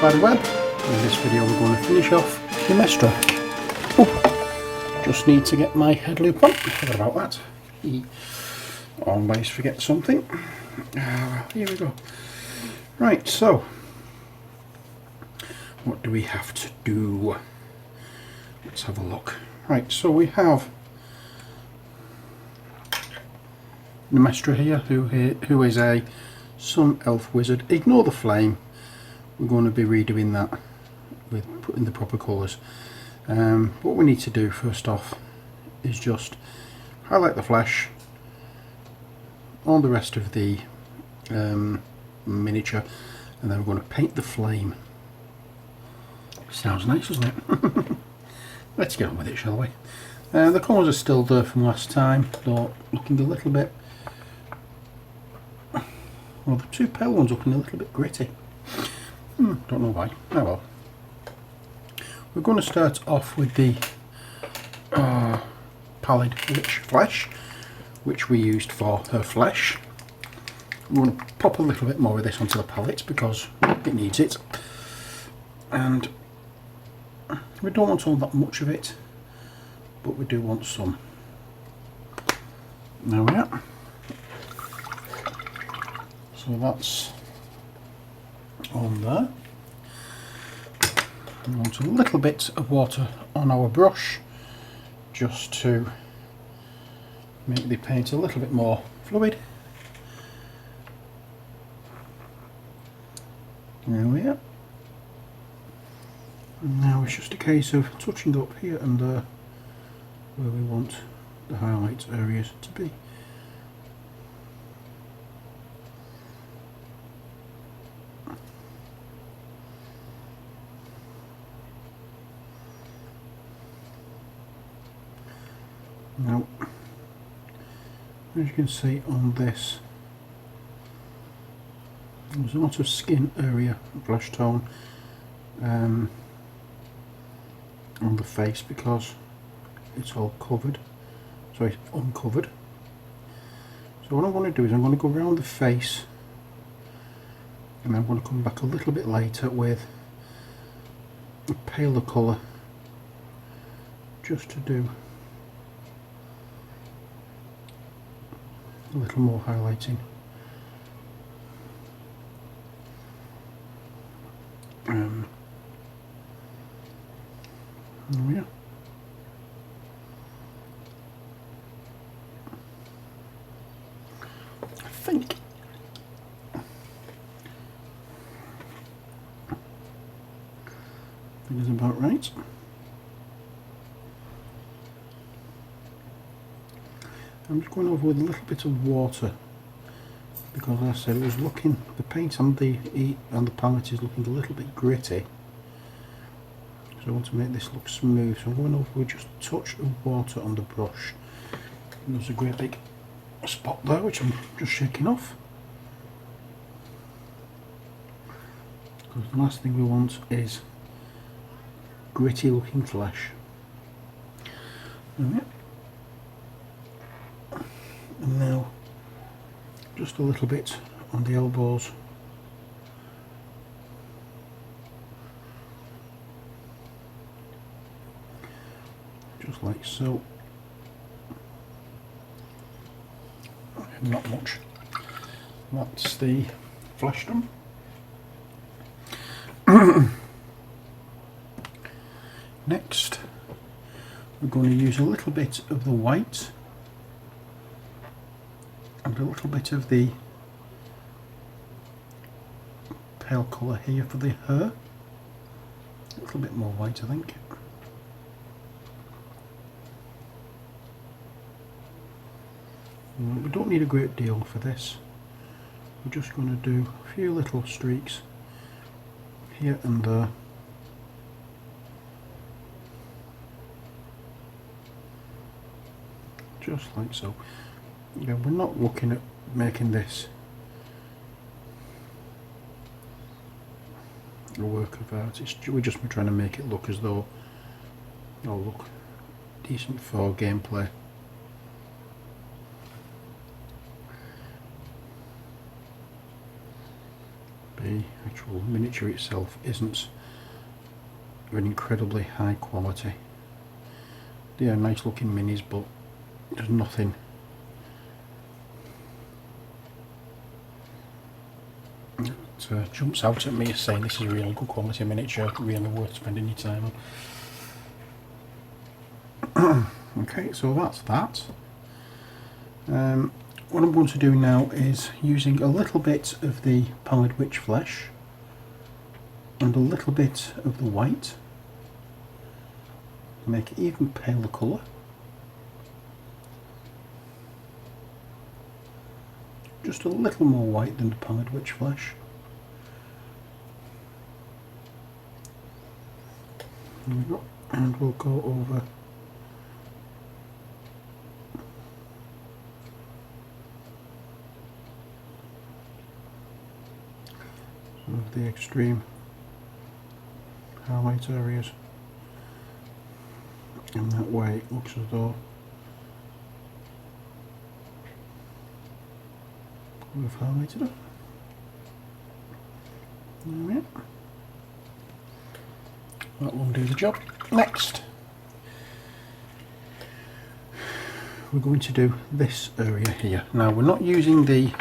spider web. In this video we're going to finish off Nymmestra. Oh, just need to get my head loop on. Forgot about that. Always forget something. Here we go. Right, so what do we have to do? Let's have a look. Right, so we have Nymmestra here, who is a sun elf wizard. Ignore the flame. We're going to be redoing that with putting the proper colours. What we need to do first off is just highlight the flesh on the rest of the miniature, and then we're going to paint the flame. Sounds nice, doesn't it? Let's get on with it, shall we? The colours are still there from last time, though looking a little bit, well, the two pale ones looking a little bit gritty. Don't know why. Oh well. We're going to start off with the pallid witch flesh, which we used for her flesh. We're going to pop a little bit more of this onto the palette because it needs it, and we don't want all that much of it, but we do want some. There we are. So that's on there. We want a little bit of water on our brush just to make the paint a little bit more fluid. There we are. And now it's just a case of touching up here and there where we want the highlight areas to be. Now, as you can see on this, there's a lot of skin area, flesh tone on the face because it's all covered, sorry, uncovered. So what I'm going to do is I'm going to go around the face, and I'm going to come back a little bit later with a paler colour just to do a little more highlighting. There we are. I think is about right. I'm just going over with a little bit of water because, as I said, it was looking, the paint on the palette is looking a little bit gritty, so I want to make this look smooth. So I'm going over with just a touch of water on the brush. And there's a great big spot there which I'm just shaking off, because the last thing we want is gritty looking flesh. And now just a little bit on the elbows. Just like so. Not much. That's the flesh done. Next, we're going to use a little bit of the white and a little bit of the pale colour here for the hair. A little bit more white, I think. We don't need a great deal for this. We're just going to do a few little streaks here and there. Just like so. Yeah, we're not looking at making this a work of art. We're just trying to make it look as though, oh look, decent for gameplay. the actual miniature itself isn't of an incredibly high quality. They are nice looking minis, but there's nothing that jumps out at me as saying this is a really good quality miniature, really worth spending your time on. Okay, so that's that. What I'm going to do now is using a little bit of the pallid witch flesh and a little bit of the white, make it even paler colour. Just a little more white than the pallid witch flesh. There we go. And we'll go over some of the extreme highlight areas. And that way it looks as though we've highlighted it. There we are. That will do the job. Next, we're going to do this area here. Now we're not using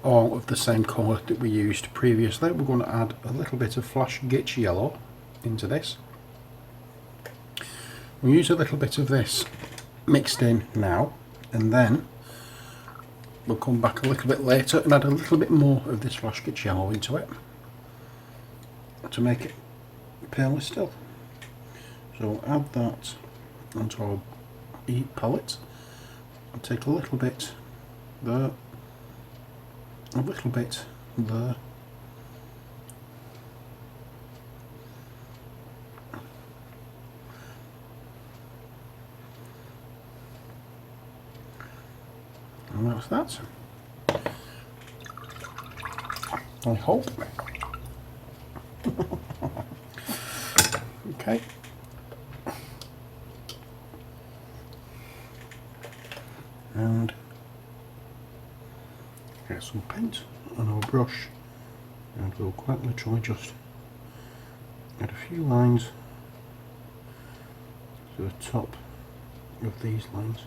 all of the same colour that we used previously. We're going to add a little bit of flash gitch yellow into this. We'll use a little bit of this mixed in now, and then we'll come back a little bit later and add a little bit more of this flash gitch yellow into it to make it paler still. So we'll add that onto our palette and take a little bit there, a little bit there, and that's that. I hope. Okay. And get some paint on our brush, and we'll quite literally just add a few lines to the top of these lines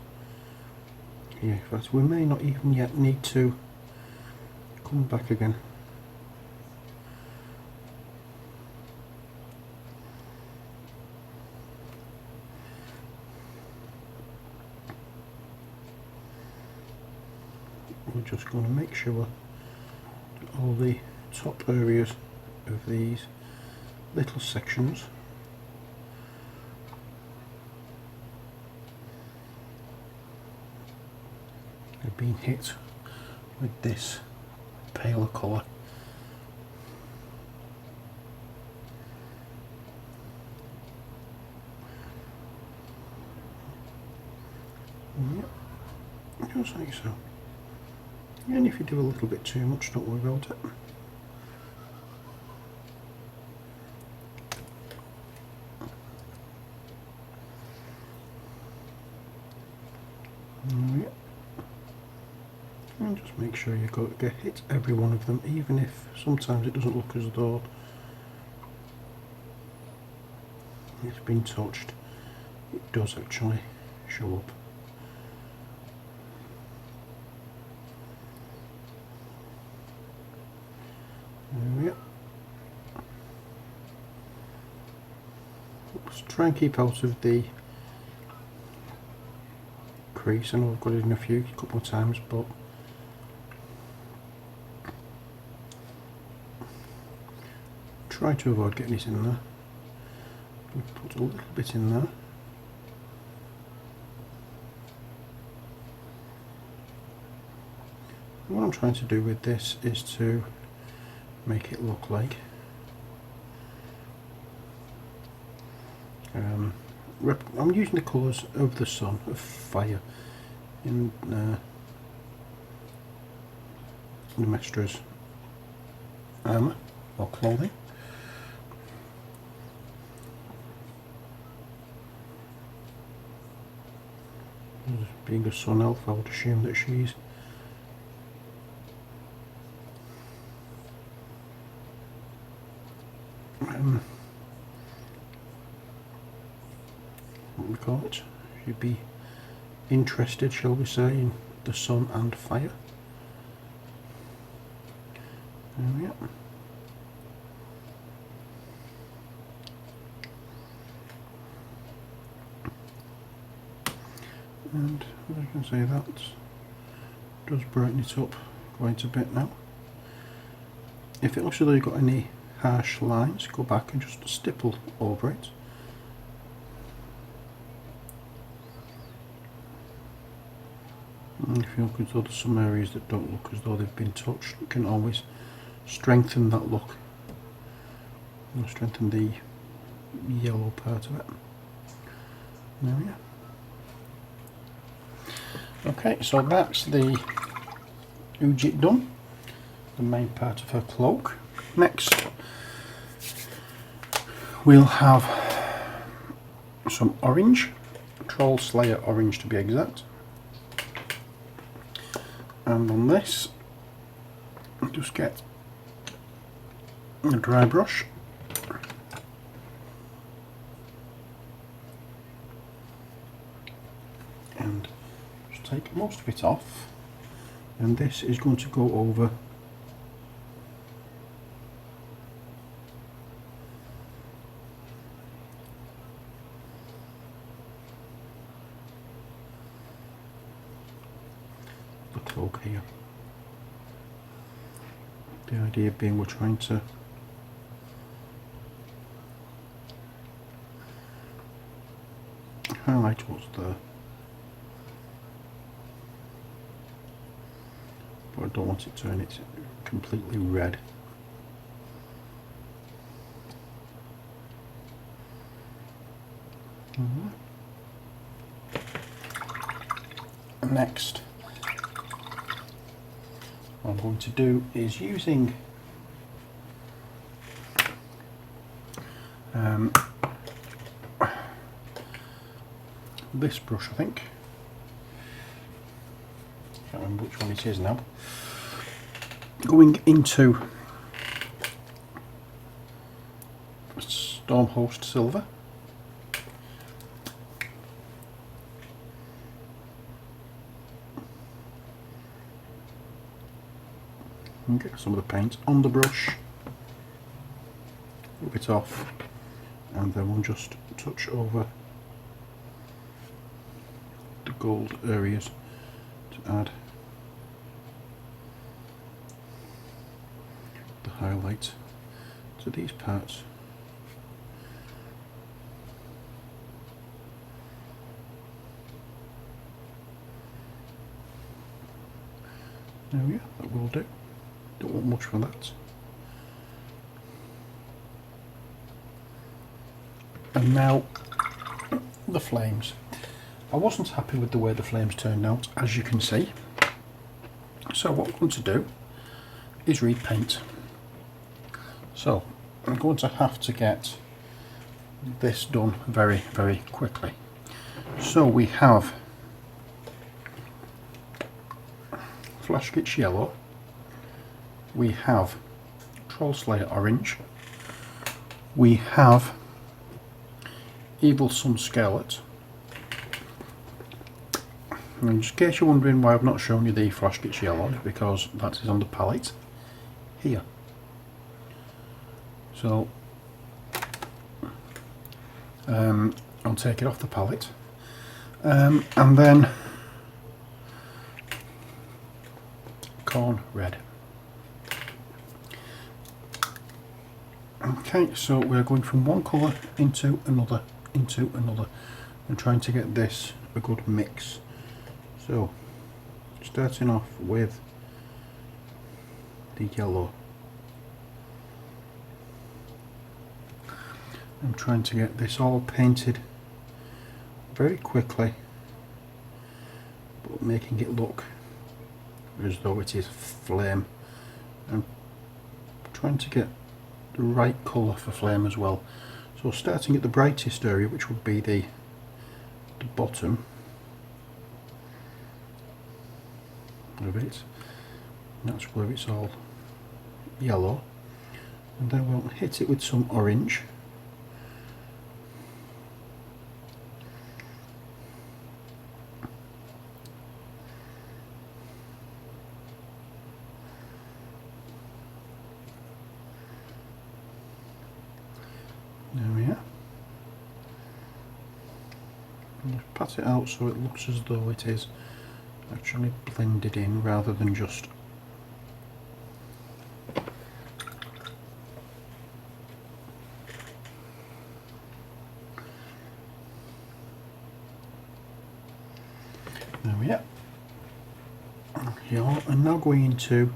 here. In fact, we may not even yet need to come back again. We're just going to make sure that all the top areas of these little sections have been hit with this paler colour. Yep, just like so. And if you do a little bit too much, don't worry about it. Yep. And just make sure you get hit every one of them, even if sometimes it doesn't look as though it's been touched. It does actually show up. Yep. Let's try and keep out of the crease. I know I've got it in a couple of times, but try to avoid getting it in there. Put a little bit in there. What I'm trying to do with this is to make it look like I'm using the colours of the sun, of fire, in Nymmestra's armour or clothing. Being a sun elf, I would assume that she's what we call it. You'd be interested, shall we say, in the sun and fire. There we are. And as I can say, that does brighten it up quite a bit now. If it looks as though you've got any harsh lines, go back and just stipple over it. And if you look as though there's some areas that don't look as though they've been touched, you can always strengthen that look and strengthen the yellow part of it. There we are. Okay, so that's the Ujit done, the main part of her cloak. Next, we'll have some orange, Troll Slayer orange to be exact. And on this, just get a dry brush and just take most of it off, and this is going to go over the cloak here. The idea being we're trying to highlight what's there, but I don't want it to turn it completely red. Next, what I'm going to do is using this brush, I think. Can't remember which one it is now. Going into Stormhost Silver. And get some of the paint on the brush, rub it off, and then we'll just touch over the gold areas to add the highlight to these parts. There we go, that will do. Don't want much for that. And now the flames. I wasn't happy with the way the flames turned out, as you can see. So what we're going to do is repaint. So I'm going to have to get this done very, very quickly. So we have Flashkitch Yellow, we have Troll Slayer Orange, we have Evil Sun Scarlet. And just in case you're wondering why I've not shown you the Flashkitch Yellow, because that is on the palette here. So I'll take it off the palette, and then Corn Red. Okay, so we're going from one colour into another, and trying to get this a good mix. So starting off with the yellow. I'm trying to get this all painted very quickly, but making it look as though it is flame. I'm trying to get the right colour for flame as well. So starting at the brightest area, which would be the bottom of it, that's where it's all yellow, and then we'll hit it with some orange, Just pat it out so it looks as though it is actually blended in rather than just there we are. Here, I'm now going into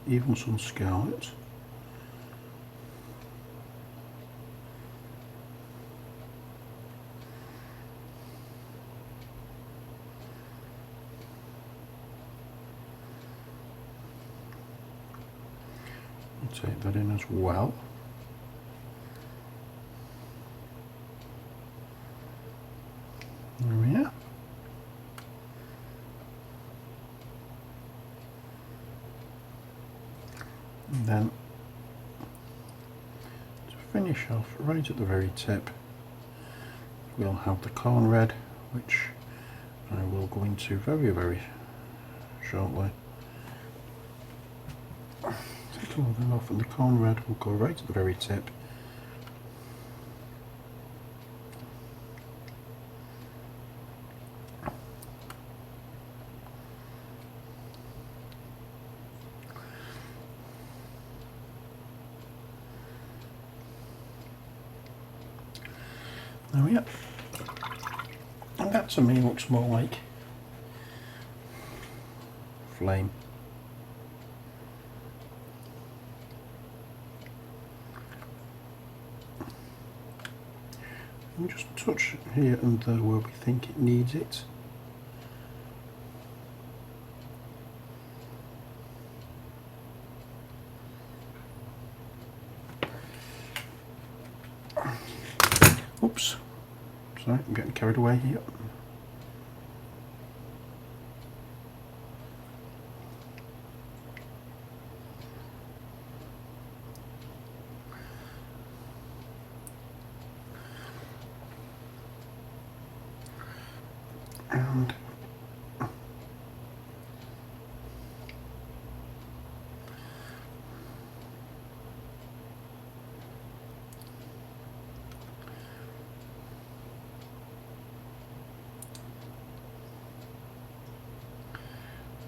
even some scarlet. Take that in as well. There we are. And then to finish off right at the very tip, we'll have the corn red, which I will go into very shortly. Take all of them off, and the corn red will go right at the very tip. There we are. And that to me looks more like flame. And just touch here and there where we think it needs it. Oops, sorry, I'm getting carried away here. And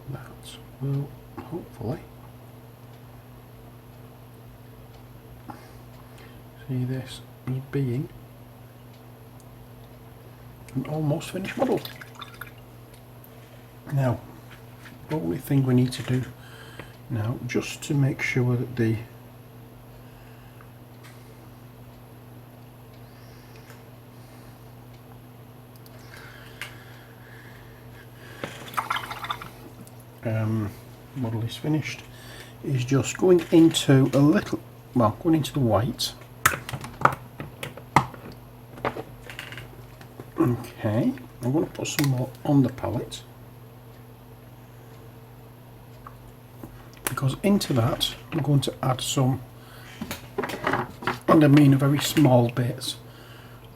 that will hopefully see this as being an almost finished model. Now, the only thing we need to do now, just to make sure that the model is finished, is just going into a little, well, going into the white. Okay, I'm going to put some more on the palette, because into that I'm going to add some, and I mean a very small bits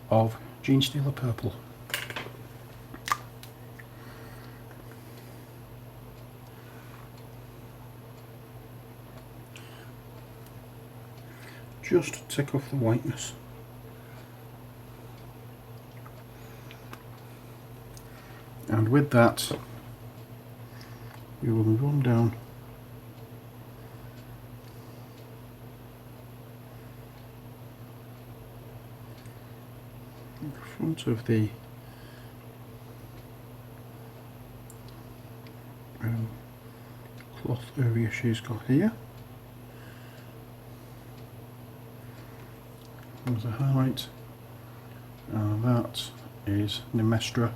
of Genestealer Purple. Just to tick off the whiteness. And with that, we will move on down in front of the cloth area she's got here. There's a highlight, and that is Nymmestra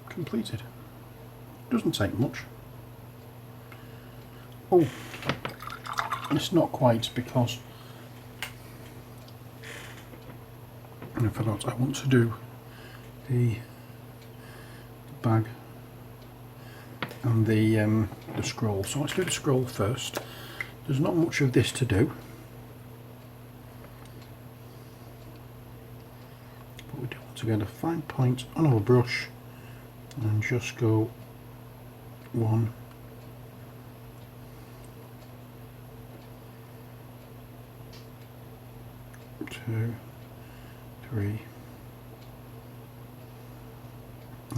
completed. Doesn't take much. Oh, it's not quite, because I forgot I want to do the bag and the scroll. So let's do the scroll first. There's not much of this to do. But we do want to get a fine point on our brush and just go 1, 2, 3,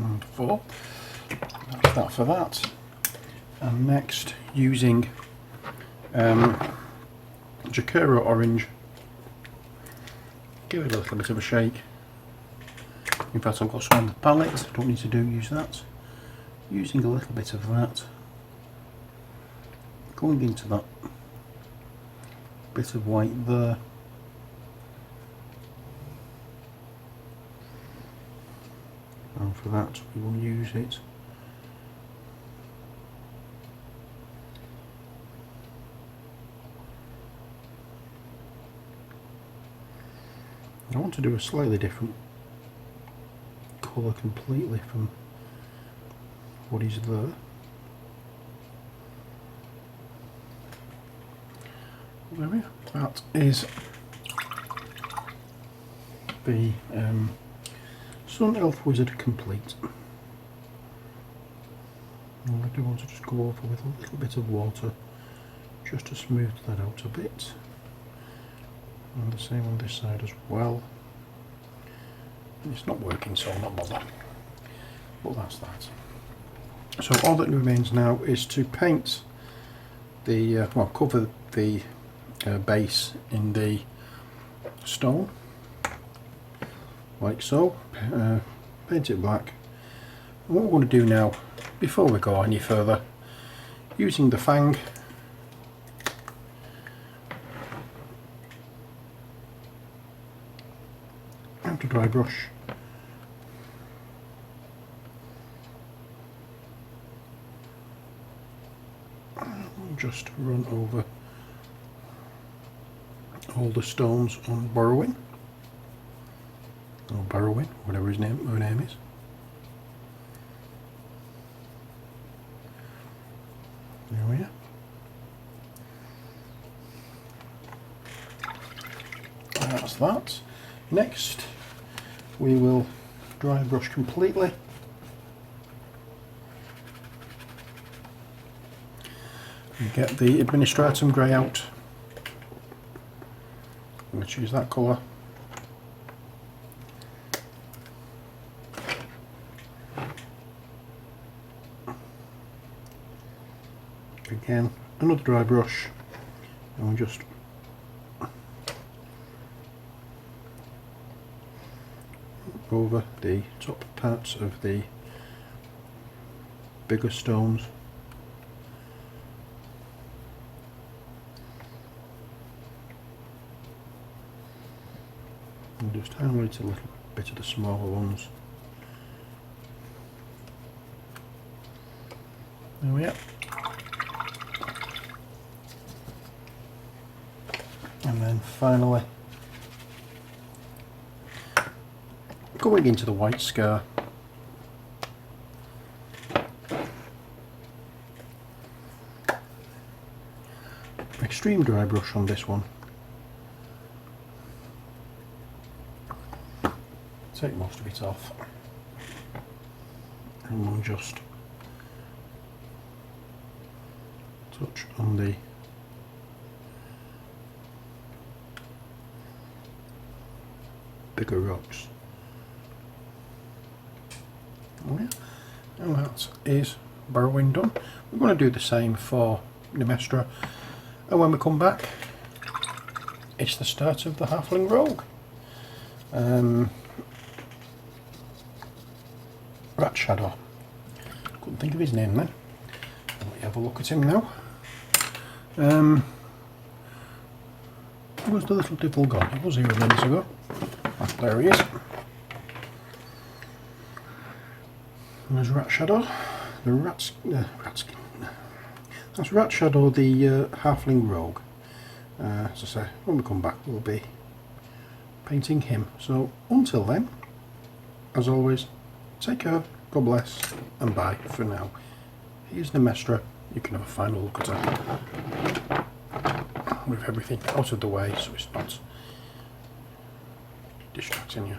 and 4. That's that for that. And next, using Jacquero orange, give it a little bit of a shake. In fact, I've got some on the palette, don't need to use that. Using a little bit of that, going into that bit of white there. And for that, we will use it I want to do a slightly different colour completely from what is there. There we are. That is the Sun Elf Wizard complete. And I do want to just go over with a little bit of water just to smooth that out a bit. And the same on this side as well. It's not working, so I'll not bother. But that's that. So all that remains now is to paint the, cover the base in the stone, like so. Paint it black. And what we're going to do now, before we go any further, using the fang, and to dry brush, and just run over all the stones on Borrowing, or Barrowin, whatever her name is. There we are. That's that. Next, we will dry brush completely. And get the Administratum grey out. I'm going to choose that colour. Again, another dry brush, and we'll just over the top parts of the bigger stones. And just highlight a little bit of the smaller ones. There we are. And then finally, going into the white scar. Extreme dry brush on this one. Take most of it off. And we'll just touch on the bigger rocks. Oh yeah. And that is Borrowing done. We're going to do the same for Nymmestra, and when we come back, it's the start of the Halfling Rogue. Rat Shadow. Couldn't think of his name then. Let me have a look at him now. Where's the little devil gone? He was here a minute ago. Oh, there he is. And there's Rat Shadow. The Ratskin. That's Rat Shadow, the Halfling Rogue. As I say, when we come back, we'll be painting him. So until then, as always, take care, God bless, and bye for now. Here's Nymmestra. You can have a final look at her with everything out of the way so it's not distracting you.